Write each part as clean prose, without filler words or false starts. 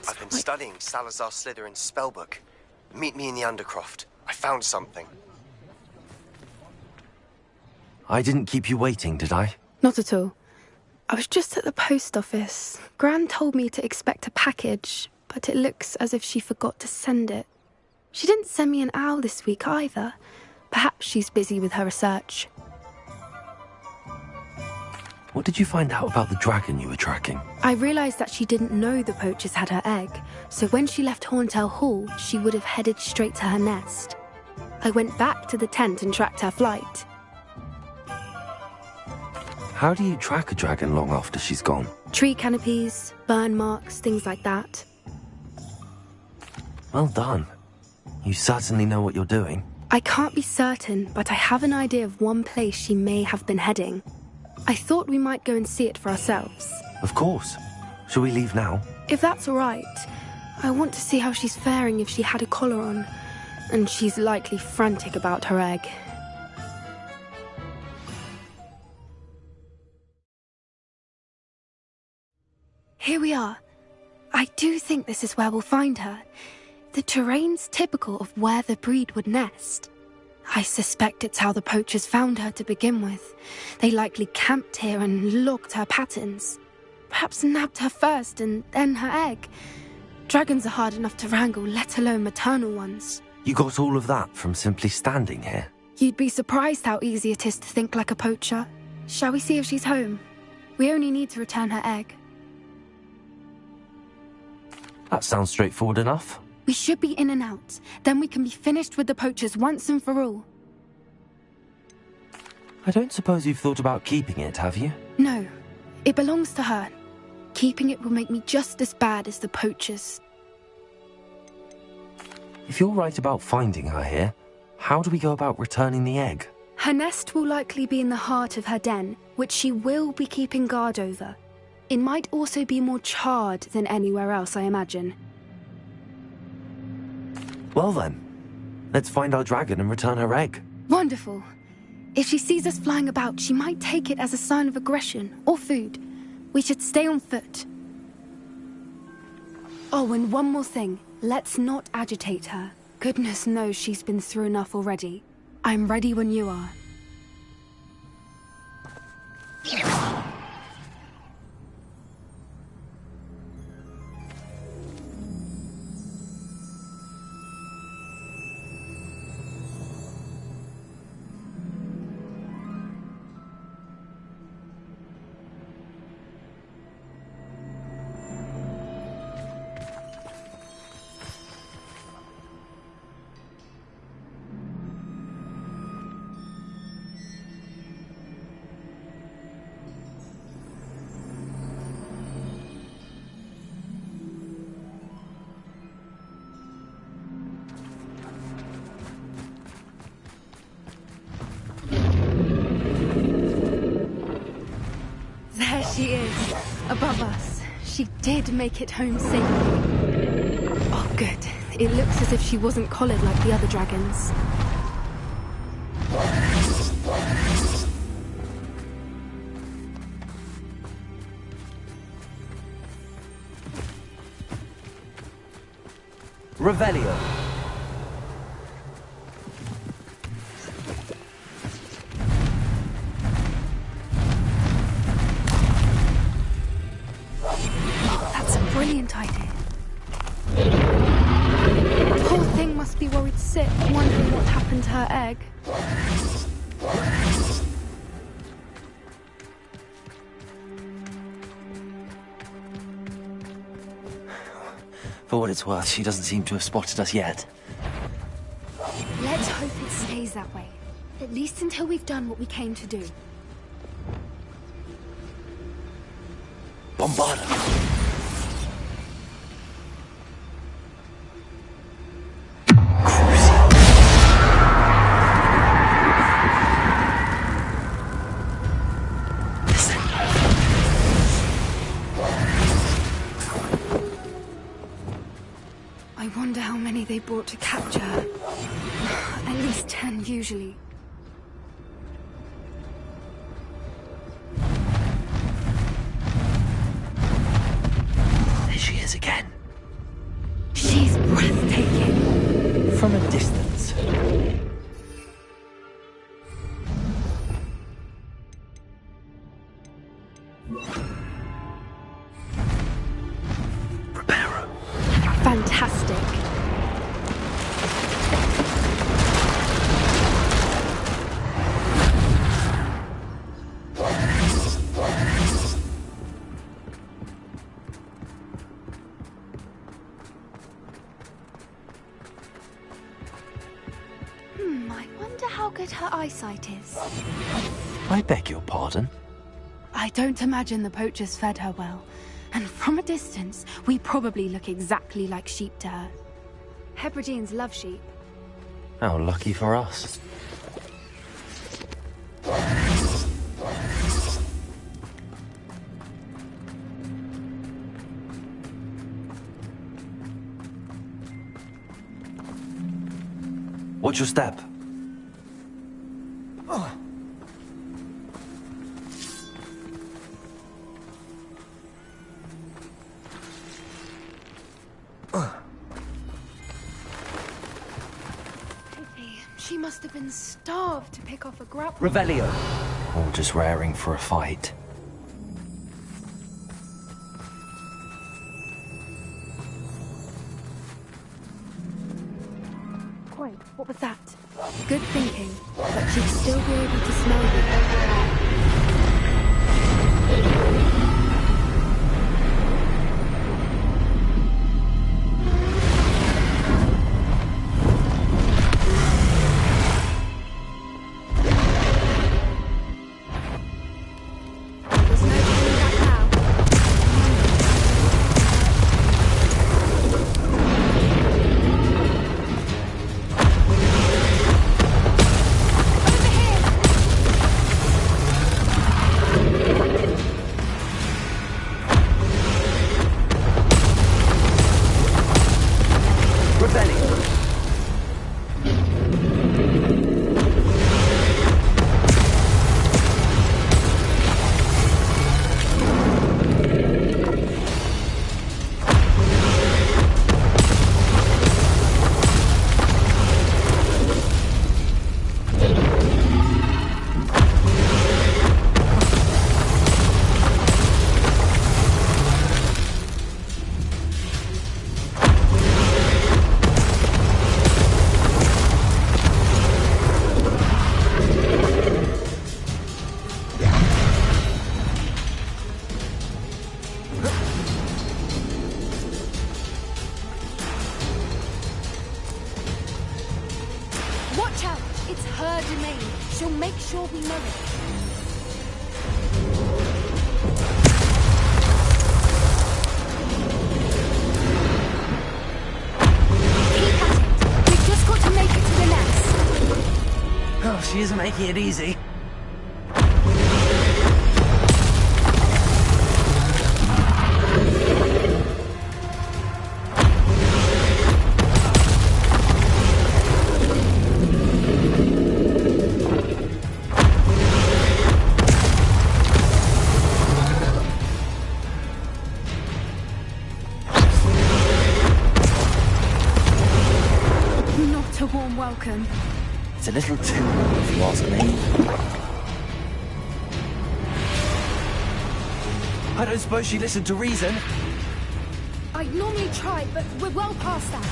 I've been studying Salazar Slytherin's spellbook. Meet me in the Undercroft. I found something. I didn't keep you waiting, did I? Not at all. I was just at the post office. Gran told me to expect a package, but it looks as if she forgot to send it. She didn't send me an owl this week either. Perhaps she's busy with her research. What did you find out about the dragon you were tracking? I realised that she didn't know the poachers had her egg, so when she left Horntail Hall, she would have headed straight to her nest. I went back to the tent and tracked her flight. How do you track a dragon long after she's gone? Tree canopies, burn marks, things like that. Well done. You certainly know what you're doing. I can't be certain, but I have an idea of one place she may have been heading. I thought we might go and see it for ourselves. Of course. Shall we leave now? If that's all right. I want to see how she's faring if she had a collar on. And she's likely frantic about her egg. Here we are. I do think this is where we'll find her. The terrain's typical of where the breed would nest. I suspect it's how the poachers found her to begin with. They likely camped here and logged her patterns. Perhaps nabbed her first and then her egg. Dragons are hard enough to wrangle, let alone maternal ones. You got all of that from simply standing here? You'd be surprised how easy it is to think like a poacher. Shall we see if she's home? We only need to return her egg. That sounds straightforward enough. We should be in and out. Then we can be finished with the poachers once and for all. I don't suppose you've thought about keeping it, have you? No. It belongs to her. Keeping it will make me just as bad as the poachers. If you're right about finding her here, how do we go about returning the egg? Her nest will likely be in the heart of her den, which she will be keeping guard over. It might also be more charred than anywhere else, I imagine. Well then, let's find our dragon and return her egg. Wonderful. If she sees us flying about, she might take it as a sign of aggression or food. We should stay on foot. Oh, and one more thing. Let's not agitate her. Goodness knows she's been through enough already. I'm ready when you are. There she is, above us. She did make it home safely. Oh, good. It looks as if she wasn't collared like the other dragons. Revelio. That's a brilliant idea. Poor thing must be worried sick, wondering what happened to her egg. For what it's worth, she doesn't seem to have spotted us yet. Let's hope it stays that way. At least until we've done what we came to do. Bombarda! I wonder how many they brought to capture her. At least 10 usually. There she is again. She's breathtaking. From a distance. Reparo. Fantastic. I wonder how good her eyesight is. I beg your pardon? I don't imagine the poachers fed her well. And from a distance, we probably look exactly like sheep to her. Hebrideans love sheep. How lucky for us. Watch your step. She must have been starved to pick off a grapple. Revelio. Or just raring for a fight. Wait, what was that? Good thinking, but she'd still be able to smell you. There's no turning back now. Over here! Revelio. Watch out! It's her domain. She'll make sure we know it. Keep at it. We've just got to make it to the nest. Oh, she isn't making it easy. Not a warm welcome. It's a little too warm, if you ask me. I don't suppose she listened to reason. I'd normally try, but we're well past that.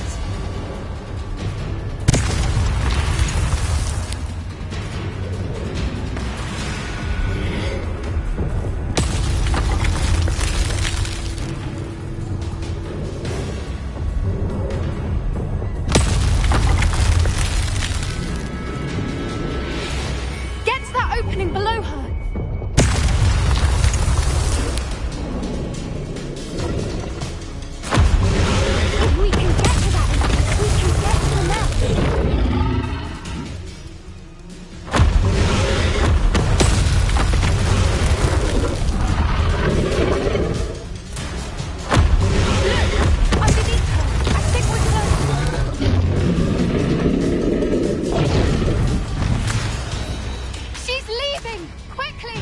She's leaving! Quickly!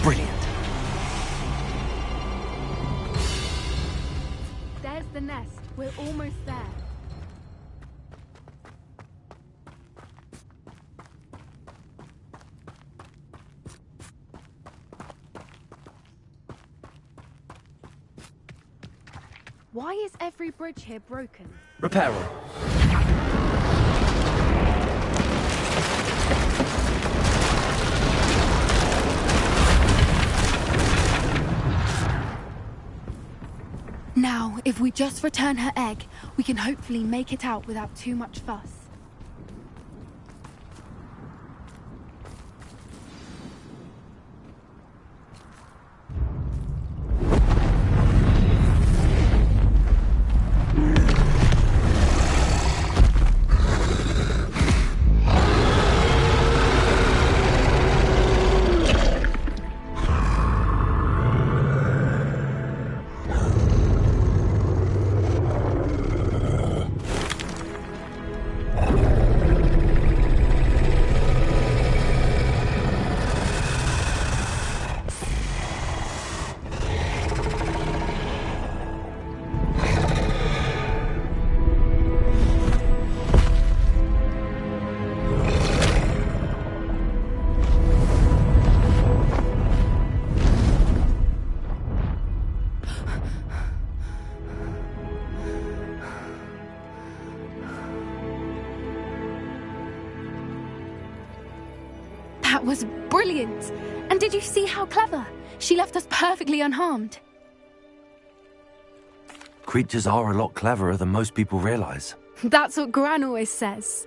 Brilliant. There's the nest. We're almost there. Why is every bridge here broken? Repair her. Now, if we just return her egg, we can hopefully make it out without too much fuss. That was brilliant! And did you see how clever? She left us perfectly unharmed. Creatures are a lot cleverer than most people realize. That's what Gran always says.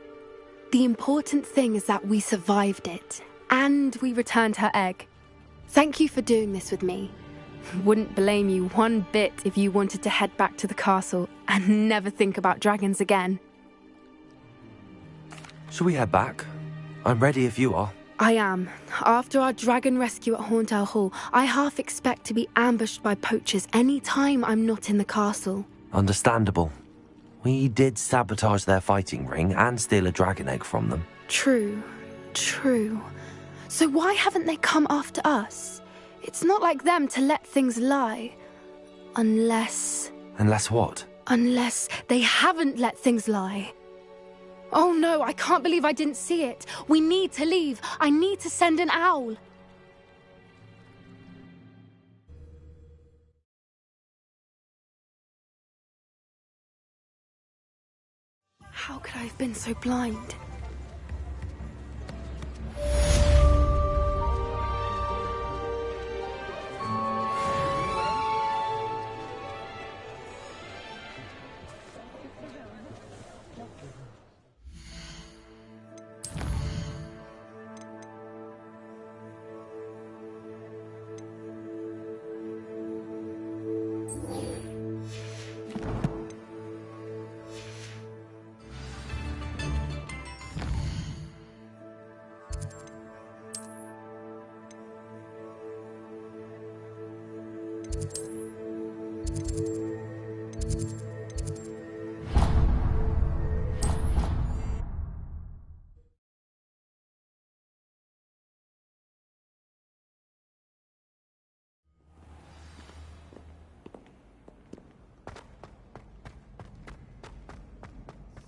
The important thing is that we survived it, and we returned her egg. Thank you for doing this with me. Wouldn't blame you one bit if you wanted to head back to the castle and never think about dragons again. Shall we head back? I'm ready if you are. I am. After our dragon rescue at Hauntow Hall, I half expect to be ambushed by poachers any time I'm not in the castle. Understandable. We did sabotage their fighting ring and steal a dragon egg from them. True. So why haven't they come after us? It's not like them to let things lie. Unless what? Unless they haven't let things lie. Oh no, I can't believe I didn't see it. We need to leave. I need to send an owl. How could I have been so blind?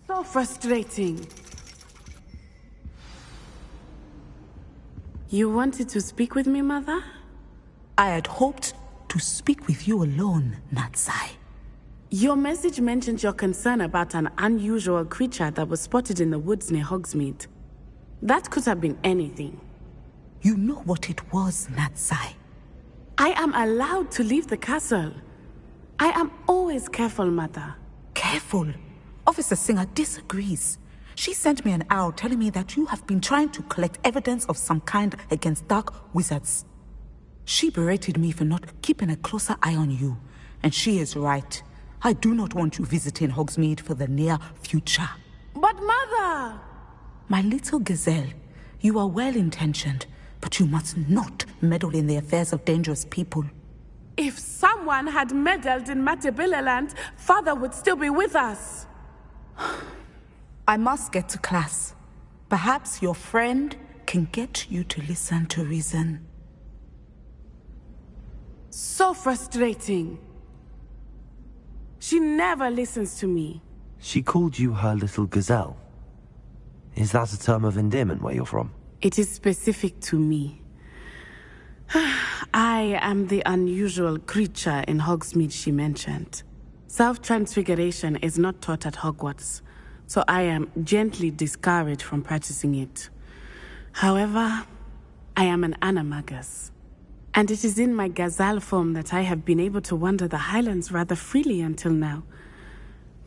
So frustrating. You wanted to speak with me, Mother? I had hoped to speak with you alone, Natsai. Your message mentioned your concern about an unusual creature that was spotted in the woods near Hogsmeade. That could have been anything. You know what it was, Natsai. I am allowed to leave the castle. I am always careful, Mother. Careful. Officer Singer disagrees. She sent me an owl telling me that you have been trying to collect evidence of some kind against dark wizards. She berated me for not keeping a closer eye on you, and she is right. I do not want you visiting Hogsmeade for the near future. But Mother! My little gazelle, you are well-intentioned, but you must not meddle in the affairs of dangerous people. If someone had meddled in Matabeleland, Father would still be with us. I must get to class. Perhaps your friend can get you to listen to reason. So frustrating. She never listens to me. She called you her little gazelle. Is that a term of endearment where you're from? It is specific to me. I am the unusual creature in Hogsmeade she mentioned. Self-transfiguration is not taught at Hogwarts, so I am gently discouraged from practicing it. However, I am an animagus, and it is in my gazelle form that I have been able to wander the Highlands rather freely until now,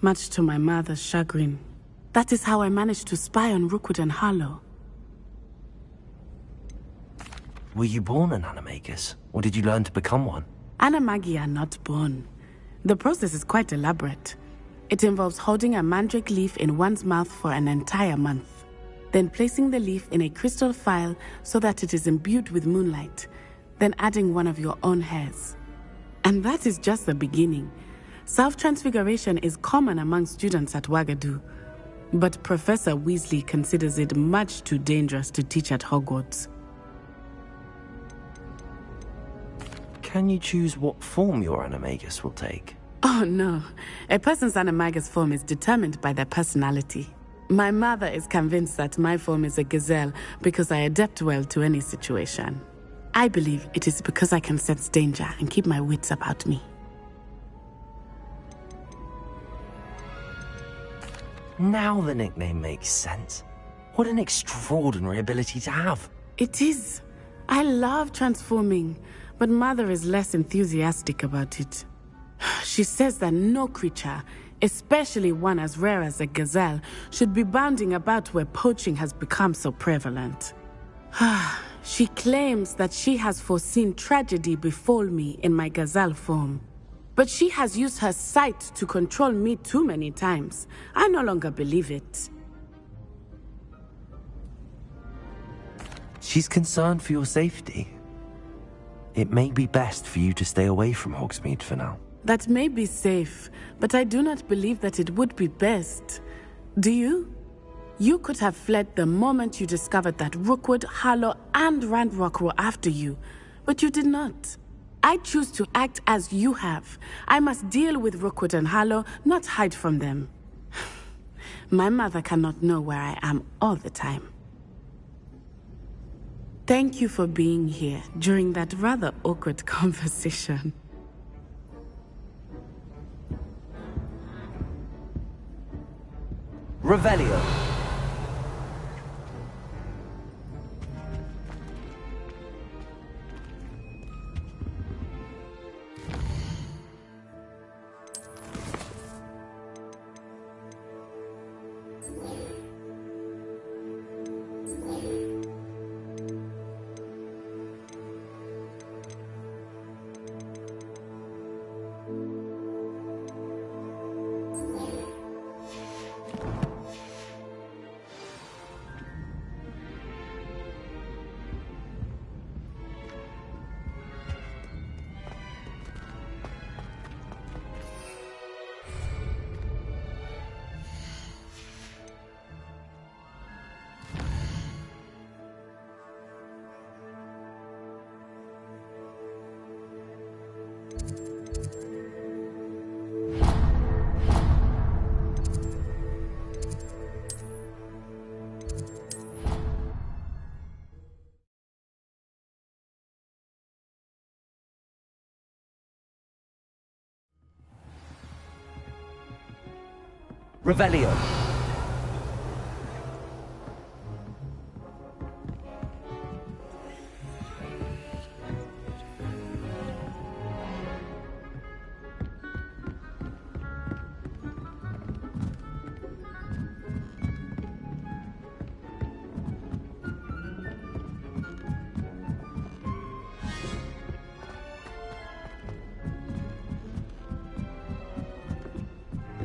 much to my mother's chagrin. That is how I managed to spy on Rookwood and Harlow. Were you born an animagus, or did you learn to become one? Animagi are not born. The process is quite elaborate. It involves holding a mandrake leaf in one's mouth for an entire month, then placing the leaf in a crystal phial so that it is imbued with moonlight, then adding one of your own hairs. And that is just the beginning. Self-transfiguration is common among students at Wagadu, but Professor Weasley considers it much too dangerous to teach at Hogwarts. Can you choose what form your animagus will take? Oh no, a person's animagus form is determined by their personality. My mother is convinced that my form is a gazelle because I adapt well to any situation. I believe it is because I can sense danger and keep my wits about me. Now the nickname makes sense. What an extraordinary ability to have. It is. I love transforming, but Mother is less enthusiastic about it. She says that no creature, especially one as rare as a gazelle, should be bounding about where poaching has become so prevalent. She claims that she has foreseen tragedy befall me in my gazelle form. But she has used her sight to control me too many times. I no longer believe it. She's concerned for your safety. It may be best for you to stay away from Hogsmeade for now. That may be safe, but I do not believe that it would be best. Do you? You could have fled the moment you discovered that Rookwood, Harlow, and Ranrock were after you, but you did not. I choose to act as you have. I must deal with Rookwood and Harlow, not hide from them. My mother cannot know where I am all the time. Thank you for being here during that rather awkward conversation. Revelio. Revelio.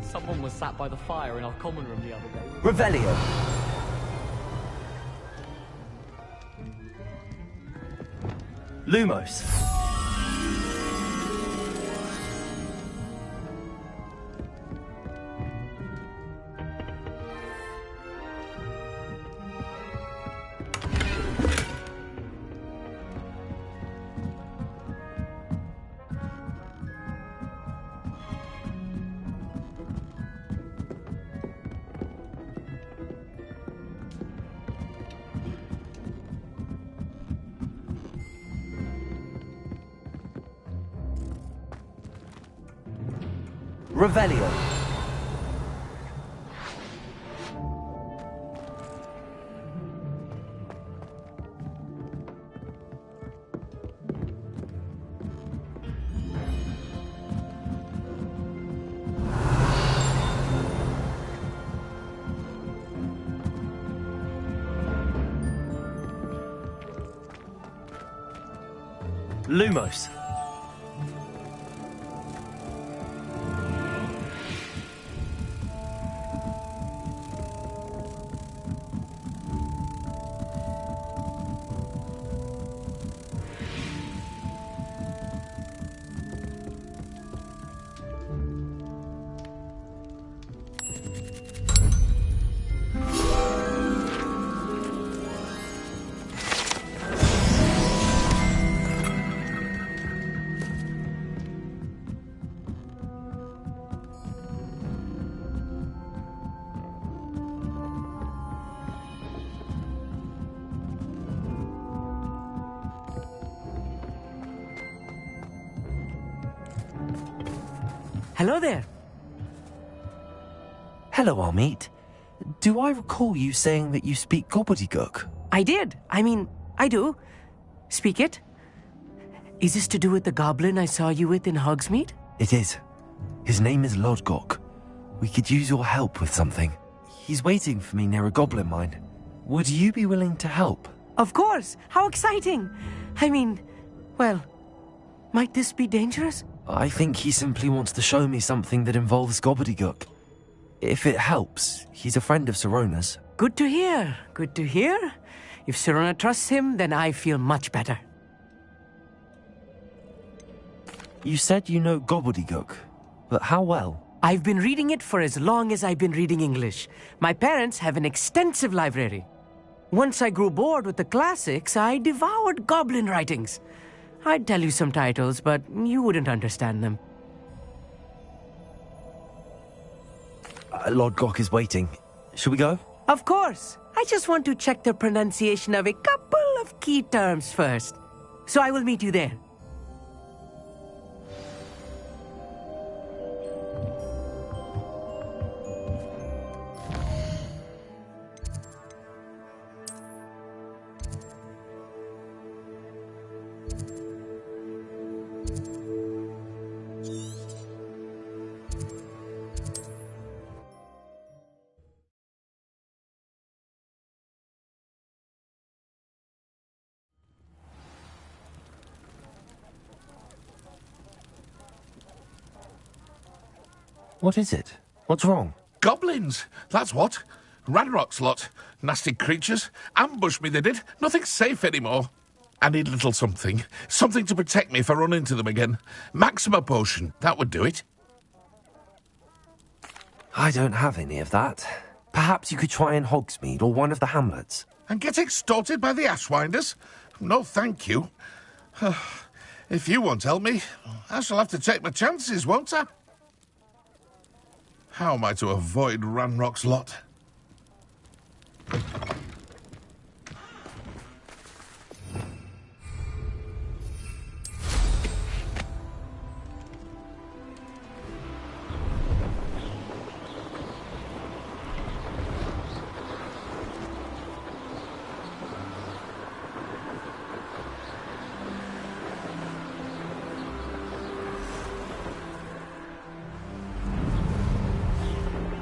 Someone was sat by the fire in our common room the other day. Revelio. Lumos. Revelio. Lumos. Hello there. Hello, Amit. Do I recall you saying that you speak gobbledygook? I did. I do. Speak it. Is this to do with the goblin I saw you with in Hogsmeade? It is. His name is Lodgok. We could use your help with something. He's waiting for me near a goblin mine. Would you be willing to help? Of course. How exciting. Well, might this be dangerous? I think he simply wants to show me something that involves gobbledygook. If it helps, he's a friend of Sirona's. Good to hear. Good to hear. If Sirona trusts him, then I feel much better. You said you know gobbledygook, but how well? I've been reading it for as long as I've been reading English. My parents have an extensive library. Once I grew bored with the classics, I devoured goblin writings. I'd tell you some titles, but you wouldn't understand them. Lodgok is waiting. Should we go? Of course. I just want to check the pronunciation of a couple of key terms first. So I will meet you there. What is it? What's wrong? Goblins, that's what. Ranrock's lot. Nasty creatures. Ambushed me, they did. Nothing's safe anymore. I need a little something. Something to protect me if I run into them again. Maxima potion, that would do it. I don't have any of that. Perhaps you could try in Hogsmeade or one of the hamlets. And get extorted by the Ashwinders? No, thank you. If you won't help me, I shall have to take my chances, won't I? How am I to avoid Ranrock's lot?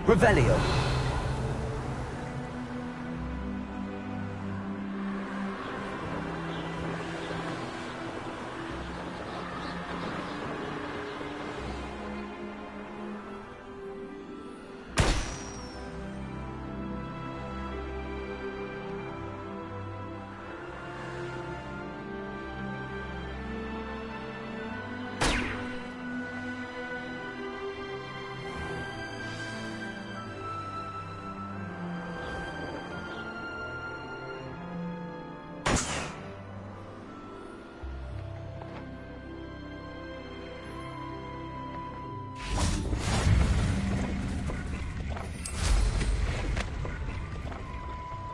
Revelio.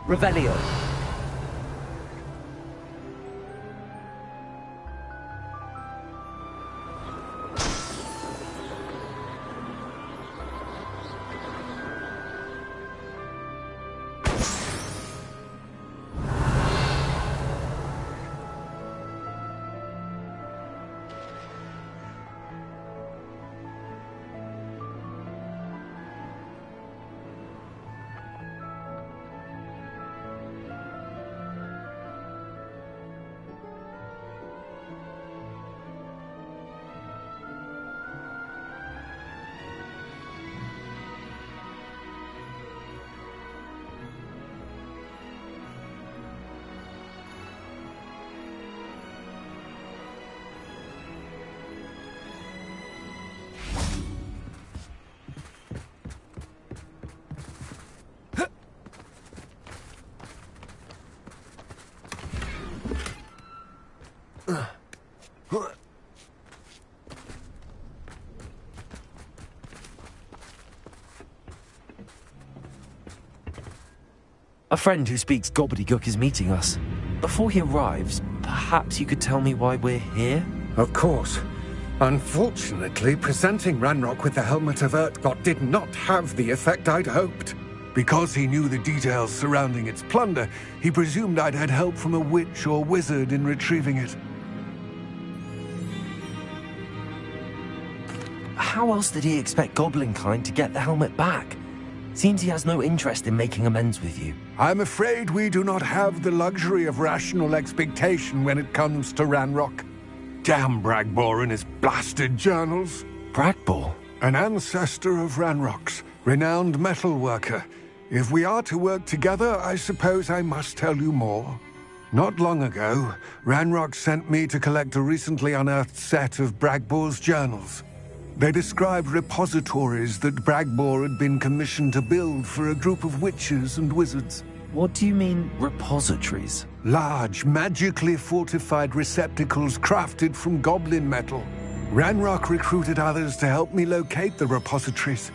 Revelio. A friend who speaks gobbledygook is meeting us. Before he arrives, perhaps you could tell me why we're here? Of course. Unfortunately, presenting Ranrock with the Helmet of Urtkot did not have the effect I'd hoped. Because he knew the details surrounding its plunder, he presumed I'd had help from a witch or wizard in retrieving it. How else did he expect Goblinkind to get the helmet back? Seems he has no interest in making amends with you. I'm afraid we do not have the luxury of rational expectation when it comes to Ranrock. Damn Bragbor and his blasted journals. Bragbor? An ancestor of Ranrock's, renowned metal worker. If we are to work together, I suppose I must tell you more. Not long ago, Ranrock sent me to collect a recently unearthed set of Bragbor's journals. They described repositories that Bragbor had been commissioned to build for a group of witches and wizards. What do you mean, repositories? Large, magically fortified receptacles crafted from goblin metal. Ranrock recruited others to help me locate the repositories.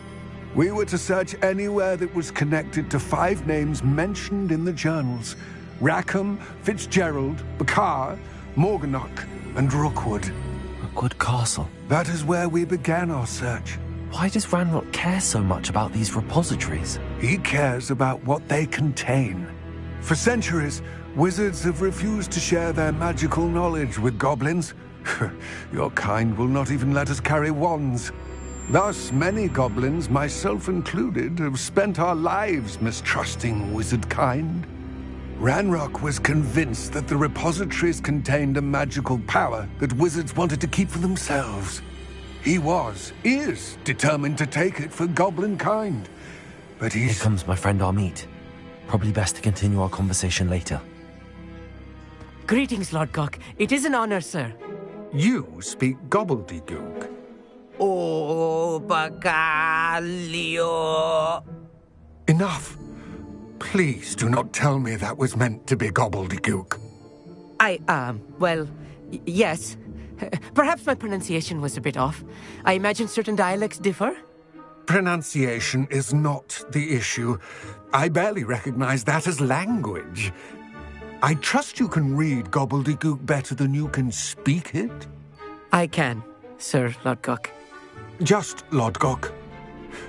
We were to search anywhere that was connected to 5 names mentioned in the journals: Rackham, Fitzgerald, Bakar, Morganach, and Rookwood. Rookwood Castle. That is where we began our search. Why does Ranrock care so much about these repositories? He cares about what they contain. For centuries, wizards have refused to share their magical knowledge with goblins. Your kind will not even let us carry wands. Thus, many goblins, myself included, have spent our lives mistrusting wizard kind. Ranrock was convinced that the repositories contained a magical power that wizards wanted to keep for themselves. He is determined to take it for goblin kind. But Here comes my friend Amit. Probably best to continue our conversation later. Greetings, Lord Cock. It is an honor, sir. You speak gobbledygook. Oh, Bagalio. Enough. Please do not tell me that was meant to be gobbledygook. Yes. Perhaps my pronunciation was a bit off. I imagine certain dialects differ. Pronunciation is not the issue. I barely recognize that as language. I trust you can read gobbledygook better than you can speak it? I can, Sir Lodgok. Just Lodgok.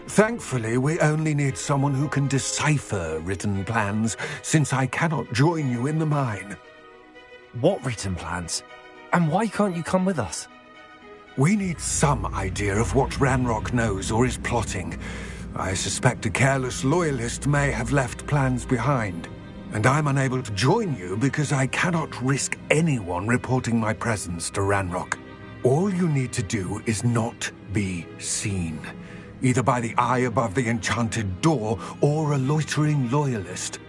Thankfully, we only need someone who can decipher written plans, since I cannot join you in the mine. What written plans? And why can't you come with us? We need some idea of what Ranrock knows or is plotting. I suspect a careless loyalist may have left plans behind. And I'm unable to join you because I cannot risk anyone reporting my presence to Ranrock. All you need to do is not be seen. Either by the eye above the enchanted door or a loitering loyalist.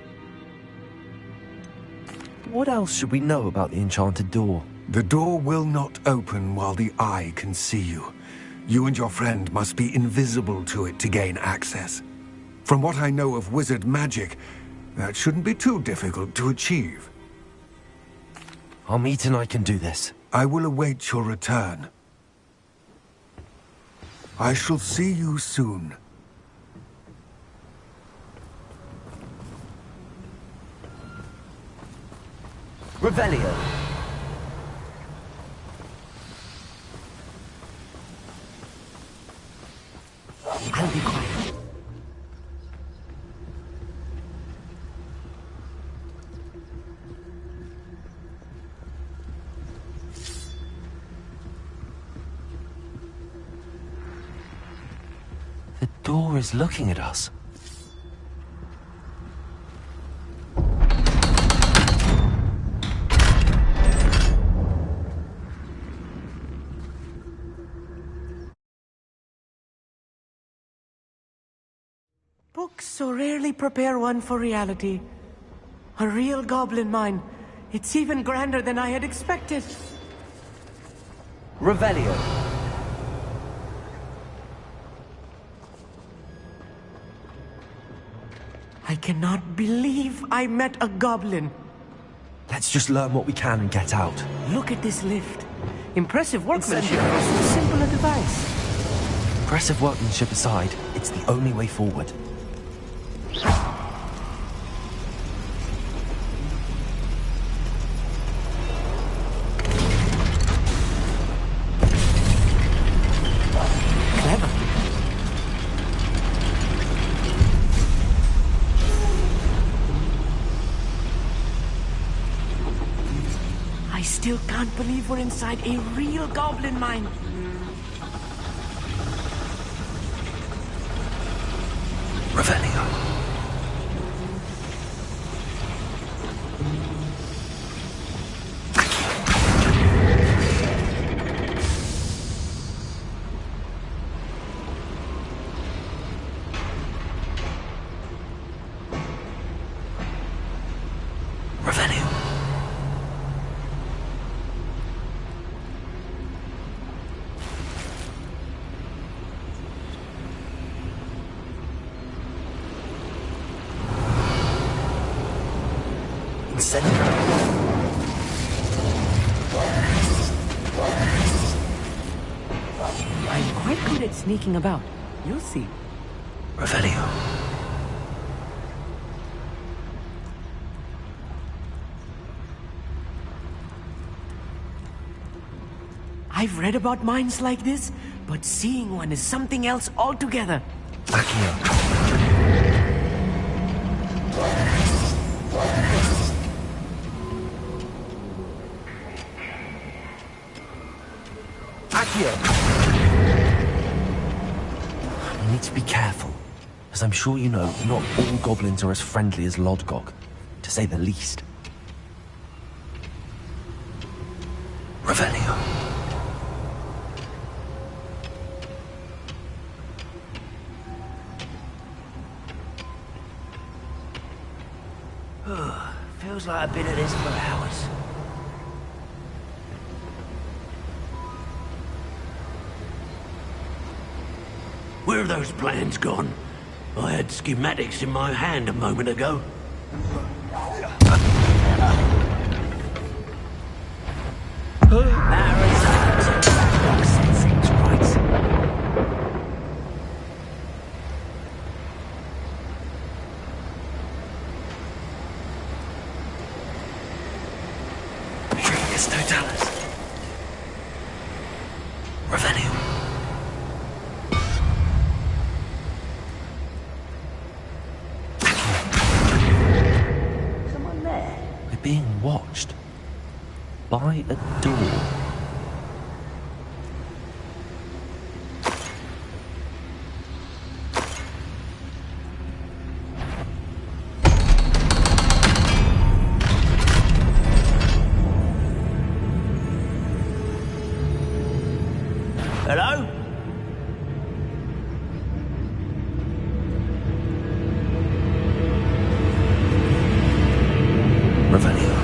What else should we know about the enchanted door? The door will not open while the eye can see you. You and your friend must be invisible to it to gain access. From what I know of wizard magic, that shouldn't be too difficult to achieve. Amit and I can do this. I will await your return. I shall see you soon. Revelio. I'll be quiet. The door is looking at us. Books so rarely prepare one for reality. A real goblin mine. It's even grander than I had expected. Revelio. I cannot believe I met a goblin. Let's just learn what we can and get out. Look at this lift. Impressive workmanship for so simple a device. Impressive workmanship aside, it's the only way forward. Clever. I still can't believe we're inside a real goblin mine. Revelio. Revelio. I'm quite good at sneaking about. You'll see. Revelio. I've read about mines like this, but seeing one is something else altogether. Accio. We need to be careful, as I'm sure you know, not all goblins are as friendly as Lodgok, to say the least. Revelio. Feels like I've been at this for hours. Where have those plans gone? I had schematics in my hand a moment ago. Being watched by a door. Hello? Revelio.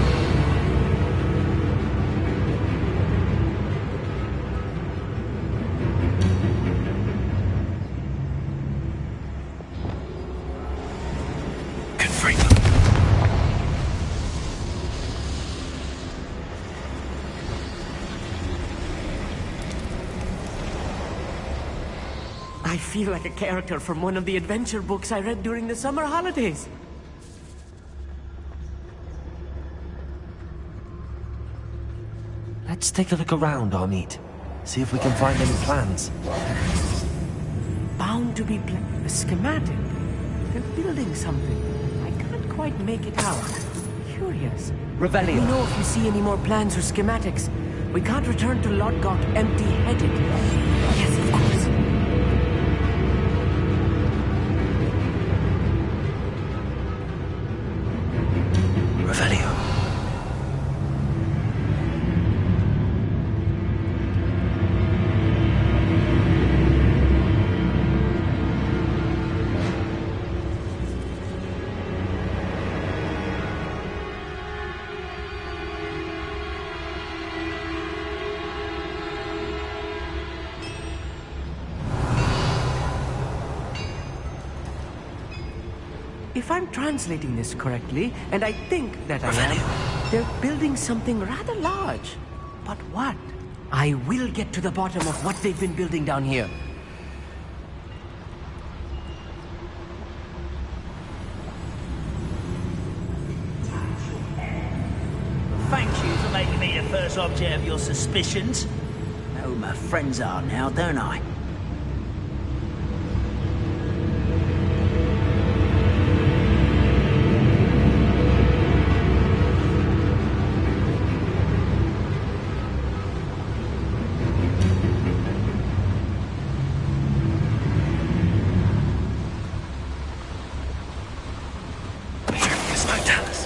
Confront them. I feel like a character from one of the adventure books I read during the summer holidays. Let's take a look around, Armit. See if we can find any plans. Bound to be a schematic. They're building something. I can't quite make it out. Curious. Revelio. Let me know if you see any more plans or schematics. We can't return to Lodgok empty-headed. Yes, of course. Revelio. If I'm translating this correctly, and I think that I am, they're building something rather large. But what? I will get to the bottom of what they've been building down here. Thank you for making me the first object of your suspicions. Know who my friends are now, don't I?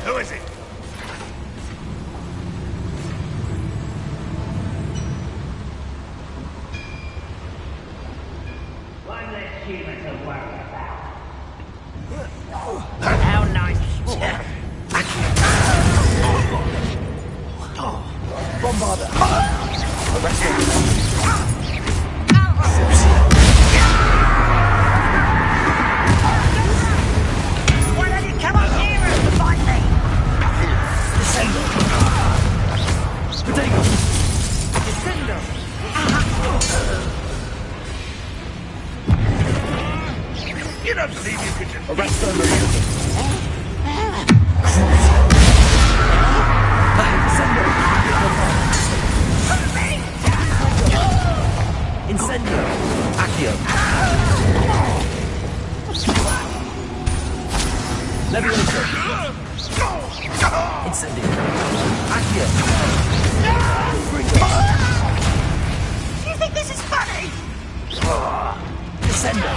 Who is it? One less human to worry about. How nice. Bombarder! Arrest him! Why don't you come up here and fight me? Potato! Defender! You don't believe you could just... Arrest him! Incendio! Accio! Levioso! Incendio! Accio! You think this is funny? Descendo!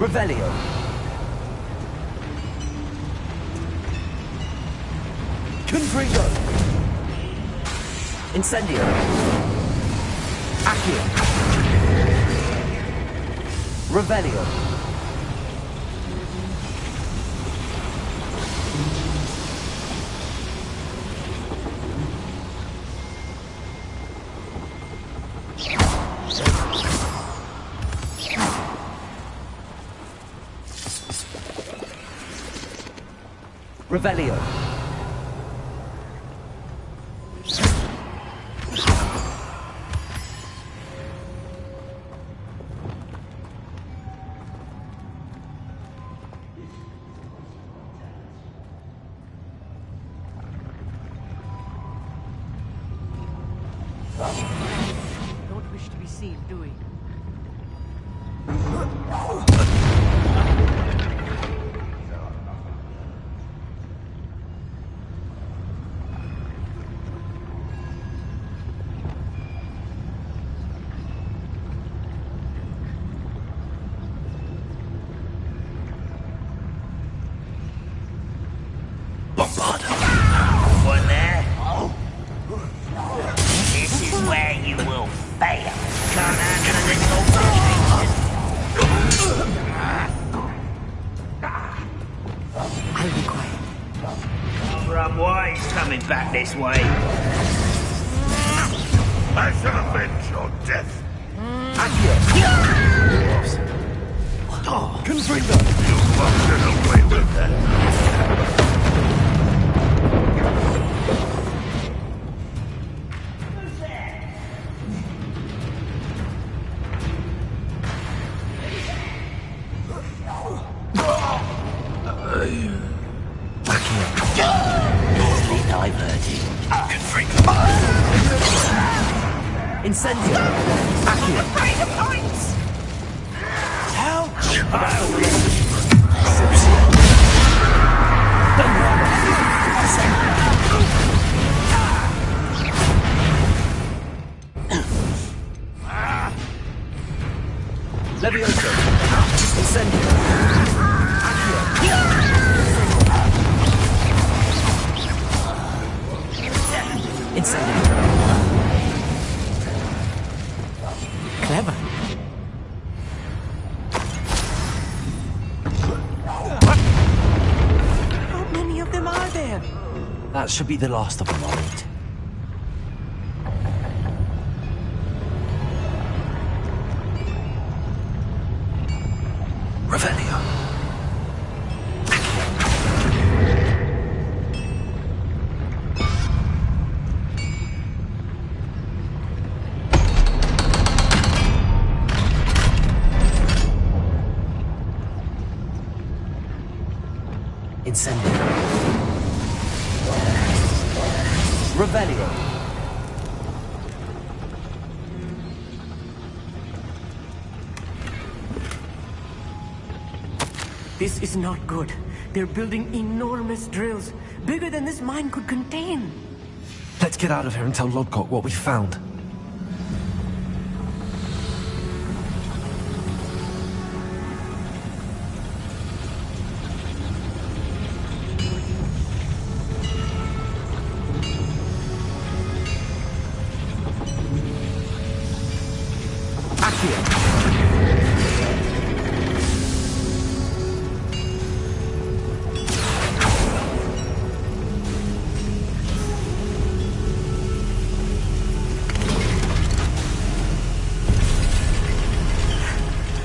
Revelio! Confringo! Incendio! Accio! Revelio! Revelio. Don't wish to be seen, do we? One there. This is where you will fail. Can't handle this I'll be quiet. Wise coming back this way. I shall avenge your death. Accio. Confringo. You won't get away with that. Easily diverted. Incendio. Accio. Points! Help! Levioso. Incendio. Accio. Incendio. Clever. How many of them are there? That's should be the last of them, Armit. Revelio. Incendio. Revelio. This is not good. They're building enormous drills, bigger than this mine could contain. Let's get out of here and tell Lodgok what we found.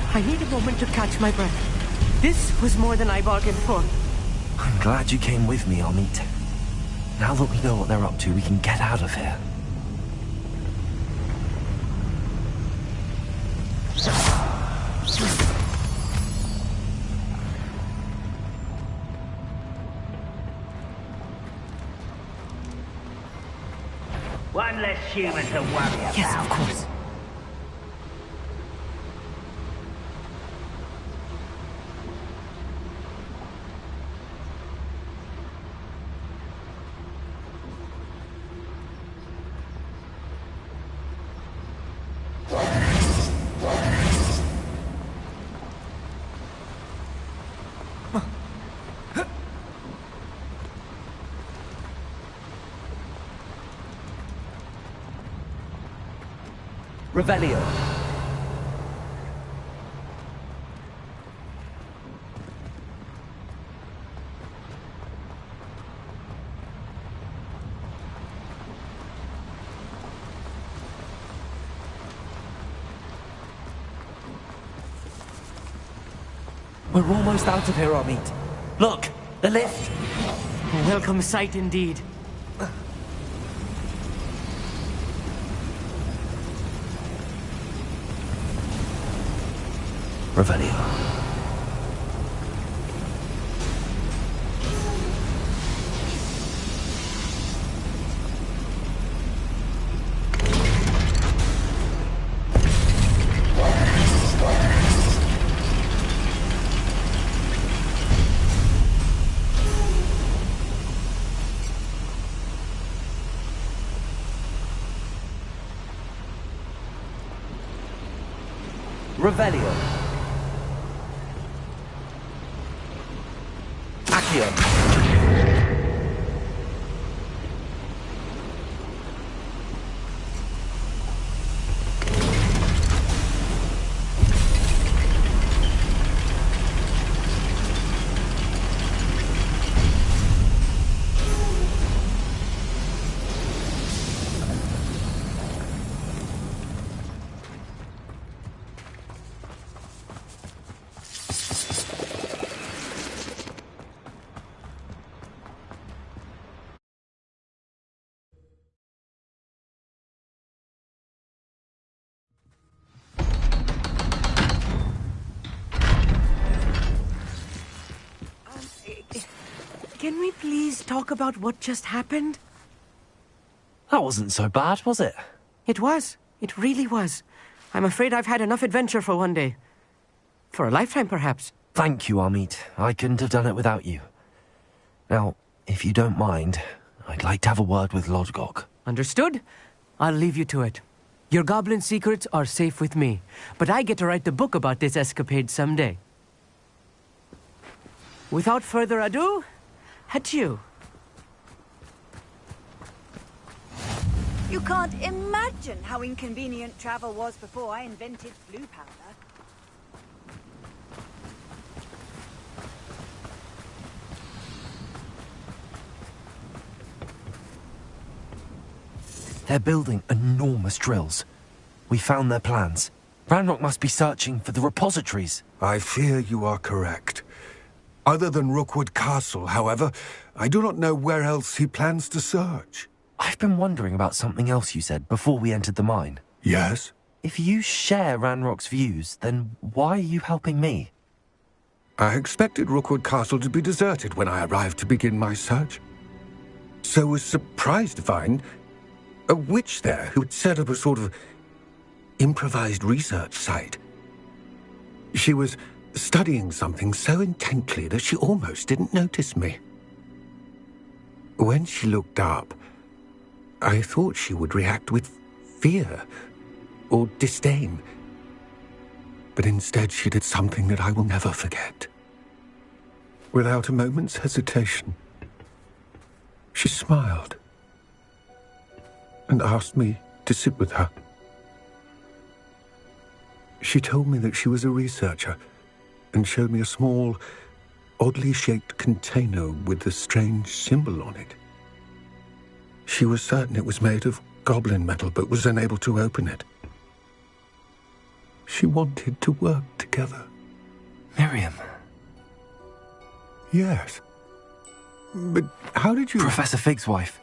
I need a moment to catch my breath. This was more than I bargained for. I'm glad you came with me, Armit. Now that we know what they're up to, we can get out of here. One less human to worry about. Yes, of course. Revelio. We're almost out of here, Armit. Look, the lift. A welcome sight indeed. Revelio. Revelio. Can we please talk about what just happened? That wasn't so bad, was it? It was. It really was. I'm afraid I've had enough adventure for one day. For a lifetime, perhaps. Thank you, Armit. I couldn't have done it without you. Now, if you don't mind, I'd like to have a word with Lodgok. Understood? I'll leave you to it. Your goblin secrets are safe with me, but I get to write the book about this escapade someday. Without further ado, adieu. You can't imagine how inconvenient travel was before I invented blue powder. They're building enormous drills. We found their plans. Ranrock must be searching for the repositories. I fear you are correct. Other than Rookwood Castle, however, I do not know where else he plans to search. I've been wondering about something else you said before we entered the mine. Yes? If you share Ranrock's views, then why are you helping me? I expected Rookwood Castle to be deserted when I arrived to begin my search. So was surprised to find a witch there who had set up a sort of improvised research site. She was studying something so intently that she almost didn't notice me. When she looked up, I thought she would react with fear or disdain. But instead she did something that I will never forget. Without a moment's hesitation, she smiled and asked me to sit with her. She told me that she was a researcher and showed me a small, oddly shaped container with a strange symbol on it. She was certain it was made of goblin metal, but was unable to open it. She wanted to work together. Miriam. Yes. But how did you... Professor Fig's wife.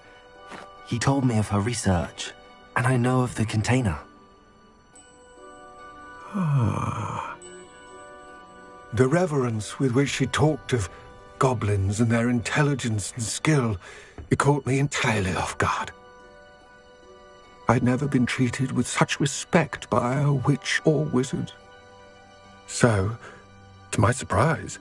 He told me of her research, and I know of the container. Ah. The reverence with which she talked of goblins and their intelligence and skill, it caught me entirely off guard. I'd never been treated with such respect by a witch or wizard. So, to my surprise,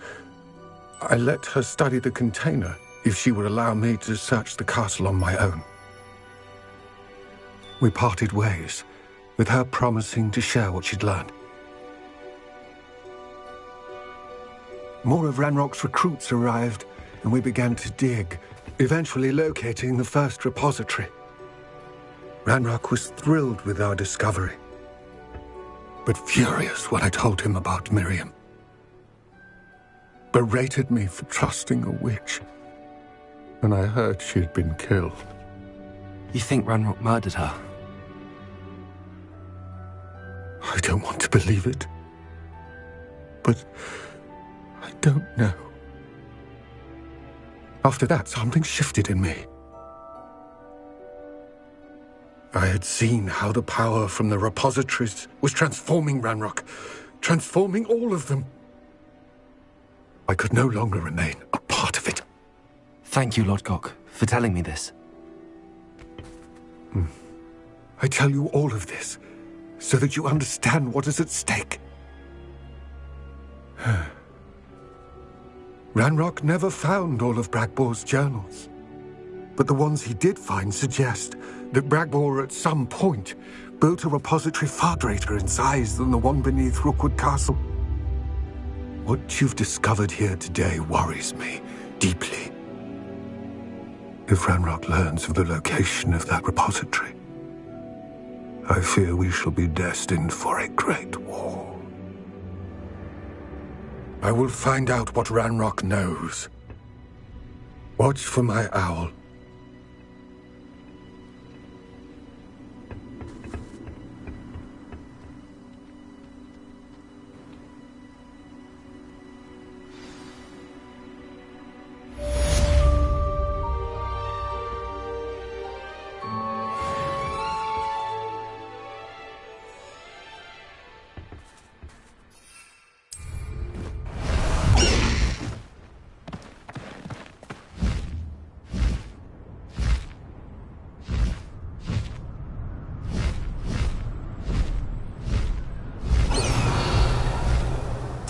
I let her study the container if she would allow me to search the castle on my own. We parted ways, with her promising to share what she'd learned. More of Ranrock's recruits arrived, and we began to dig, eventually locating the first repository. Ranrock was thrilled with our discovery, but furious when I told him about Miriam. Berated me for trusting a witch, and I heard she had been killed. You think Ranrock murdered her? I don't want to believe it, but I don't know. After that, something shifted in me. I had seen how the power from the repositories was transforming Ranrock, transforming all of them. I could no longer remain a part of it. Thank you, Lodgok, for telling me this. I tell you all of this so that you understand what is at stake. Ranrock never found all of Bragbor's journals, but the ones he did find suggest that Bragbor at some point built a repository far greater in size than the one beneath Rookwood Castle. What you've discovered here today worries me deeply. If Ranrock learns of the location of that repository, I fear we shall be destined for a great war. I will find out what Ranrock knows. Watch for my owl.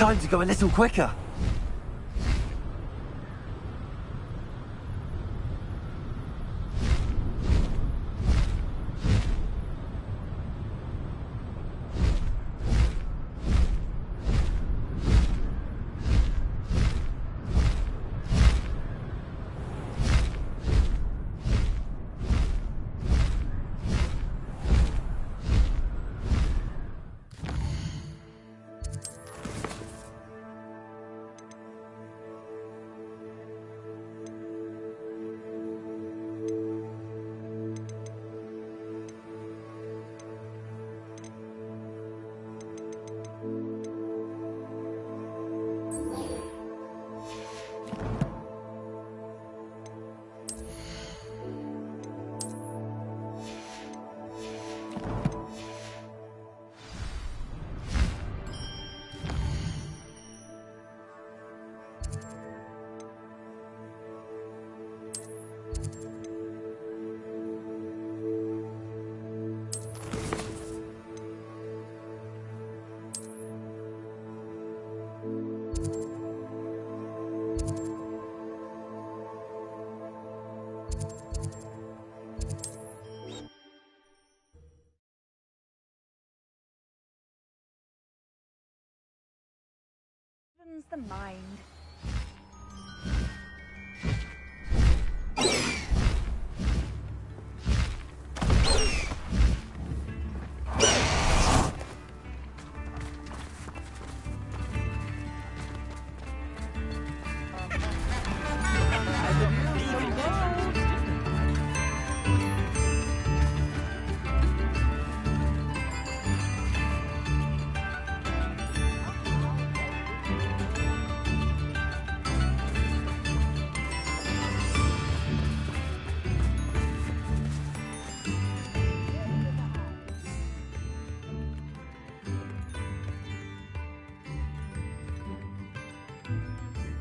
Time to go a little quicker. broadens the mind.